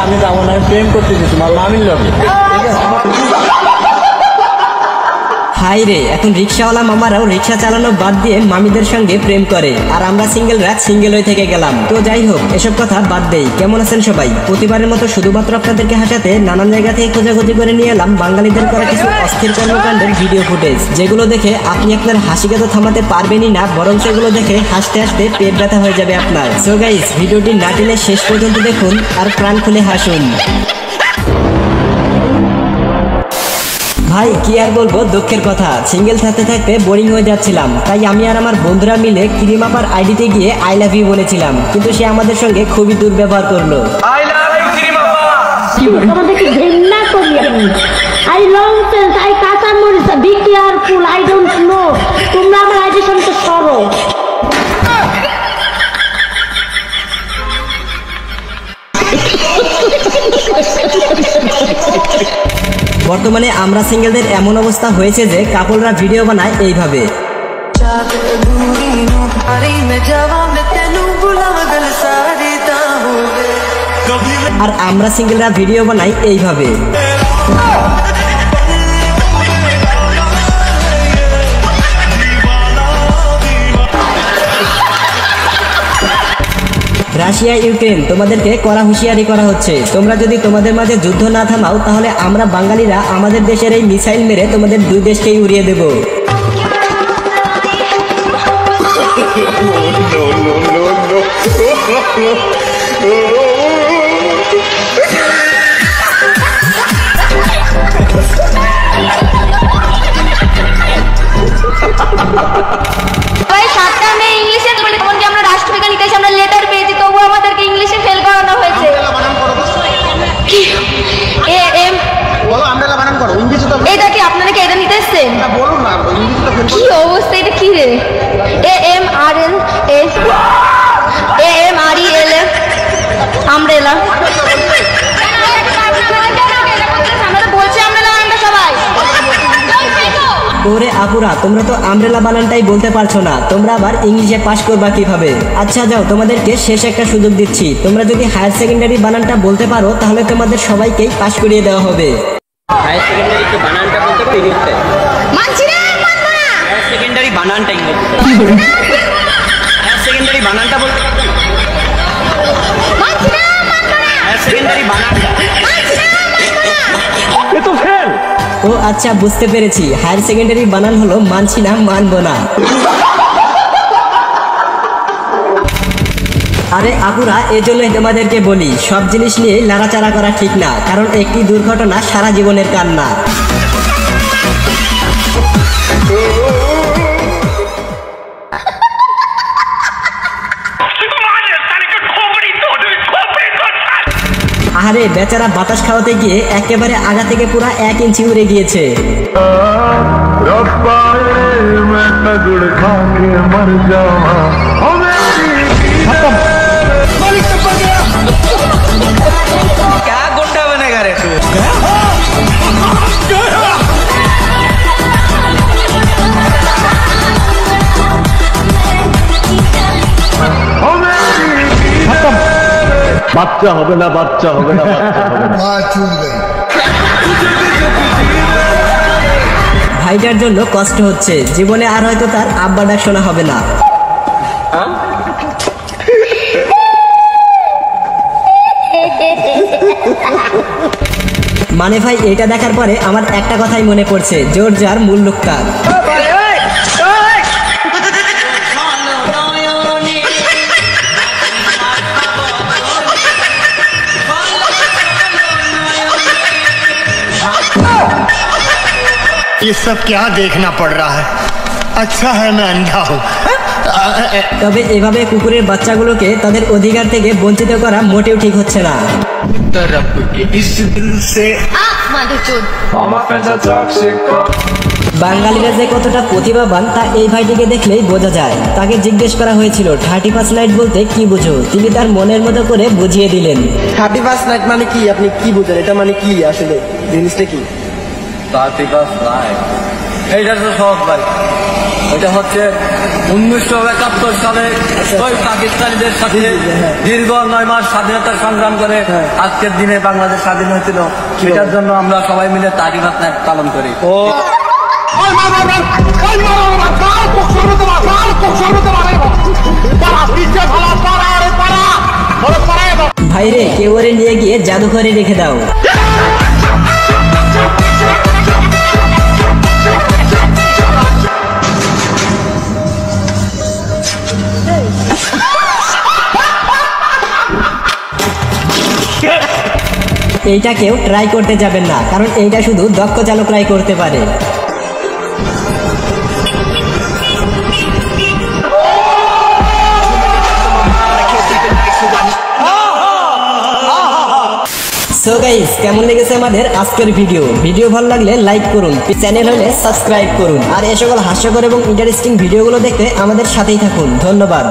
আমি যাবো না, আমি প্রেম করতেছি তোমার মামির লগে। হাই রে, এখন রিক্সাওয়ালা মামারাও রিক্সা চালানো বাদ দিয়ে মামিদের সঙ্গে প্রেম করে, আর আমরা সিঙ্গেলরা সিঙ্গেল হয়ে থেকে গেলাম। তো যাই হোক, এসব কথা বাদ দেই। কেমন আছেন সবাই? প্রতিবারের মতো শুধুমাত্র আপনাদেরকে হাসাতে নানান জায়গা থেকে খোঁজাখুঁজি করে নিয়ে এলাম বাঙালিদের করা কিছু অস্থির কর্মকাণ্ডের ভিডিও ফুটেজ, যেগুলো দেখে আপনি আপনার হাসিকে তো থামাতে পারবেনই না, বরং সেগুলো দেখে হাসতে হাসতে পেট ব্যথা হয়ে যাবে আপনার। সো গাইস, ভিডিওটি না টেনে শেষ পর্যন্ত দেখুন আর প্রাণ খুলে হাসুন। ভাই কি আর বলবো, দুঃখের কথা, সিঙ্গেল থাকতে থাকতে বোরিং হয়ে যাচ্ছিলাম। তাই আমি আর আমার বন্ধুরা মিলে ক্রিমাপার আইডিতে গিয়ে আই লাভ ইউ বলেছিলাম, কিন্তু সে আমাদের সঙ্গে খুবই দুর্ব্যবহার করলো। আই লাভ ইউ ক্রিমাপা। তোমাদেরকে ঘৃণা করি আমি। আই লং সেন্স, আই কাঁচা মরিচ, be careful, I don't know. তোমরা আমার আইডি সামনে সরো। বর্তমানে আমরা সিঙ্গেলদের এমন অবস্থা হয়েছে যে কাপলরা ভিডিও বানায় এইভাবে, আর আমরা সিঙ্গেলরা ভিডিও বানাই এইভাবে। রাশিয়া ইউক্রেন, তোমাদেরকে কড়া হুঁশিয়ারি করা হচ্ছে। তোমরা যদি তোমাদের মাঝে যুদ্ধ না থামাও, তাহলে আমরা বাঙালিরা আমাদের দেশের এই মিসাইল মেরে তোমাদের দুই দেশকেই উড়িয়ে দেব। এটা কি আপনারা কি এটা নিতে এসেছেন? বলুন না, কি অবস্থা, এটা কি রে? AMRLS AMREL umbrella. ওরে আপুরা, তোমরা তো আমব্রেলা বানানটাই বলতে পারছো না, তোমরা আবার ইংলিশে পাস করবা কিভাবে? আচ্ছা যাও, তোমাদেরকে শেষ একটা সুযোগ দিচ্ছি। তোমরা যদি হায়ার সেকেন্ডারি বানানটা বলতে পারো, তাহলে তোমাদের সবাইকেই পাস করিয়ে দেওয়া হবে। হায়ার সেকেন্ডারি কি বানানটা বলতে পারো ইংলিশে? মানছি না, মানবো না। হায়ার সেকেন্ডারি বানানটা ইংলিশে। হায়ার সেকেন্ডারি বানানটা বলতে মানছি না, মানবো না। হায়ার সেকেন্ডারি বানানটা মানছি না, মানবো না। এ তো ফেল। ও আচ্ছা, বুঝতে পেরেছি, হায়ার সেকেন্ডারি বানান হলো মানছি না, মানবো না। আরে আপুরা, এজন্যই তোমাদেরকে বলি, সব জিনিস নিয়ে নাড়াচাড়া করা ঠিক না, কারণ একটি দুর্ঘটনা সারা জীবনের কান্না। আরে বেচারা বাতাস খাওয়াতে গিয়ে একেবারে আগা থেকে পুরা 1 ইঞ্চি উড়ে গিয়েছে। বাচ্চা হবে না, বাচ্চা হবে না, ভাইটার জন্য কষ্ট হচ্ছে, জীবনে আর হয়তো তার আব্বা ডাক শোনা হবে না। মানে ভাই, এটা দেখার পরে আমার একটা কথাই মনে পড়ছে, জোর যার মূল লোকটা। ये सब क्या देखना पड़ रहा है? अच्छा है मैं अंधा हूँ। তবে এভাবে কুকুরের বাচ্চাগুলোকে তাদের অধিকার থেকে বঞ্চিত করা মোটেও ঠিক হচ্ছে না। বাঙালিরা যে কতটা প্রতিভাবান তা এই ভাইটিকে দেখলেই বোঝা যায়। তাকে জিজ্ঞেস করা হয়েছিল 31 নাইট বলতে কি বুঝো, তিনি তার মনের মতো করে বুঝিয়ে দিলেন। 31 নাইট মানে কি, আপনি কি বুঝেন, এটা মানে কি আসলে জিনিসটা কি? 31 নাইট, এইটা তো সহজ ভাই। এটা হচ্ছে 1971 সালে ওই পাকিস্তানিদের সাথে দীর্ঘ 9 মাস স্বাধীনতা সংগ্রাম করে আজকের দিনে বাংলাদেশ স্বাধীন হয়েছিল। এটার জন্য আমরা সবাই মিলে তারিবাত পালন করি। ভাইরে কেউ ওরে নিয়ে গিয়ে জাদুঘরে রেখে দাও। এইটা কেউ ট্রাই করতে যাবেন না, কারণ এইটা শুধু দক্ষ চালকরাই করতে পারে। সো গাইস, কেমন লেগেছে আমাদের আজকের ভিডিও ভালো লাগলে লাইক করুন, চ্যানেল হলে সাবস্ক্রাইব করুন, আর এই সকল হাস্যকর এবং ইন্টারেস্টিং ভিডিওগুলো দেখতে আমাদের সাথেই থাকুন। ধন্যবাদ।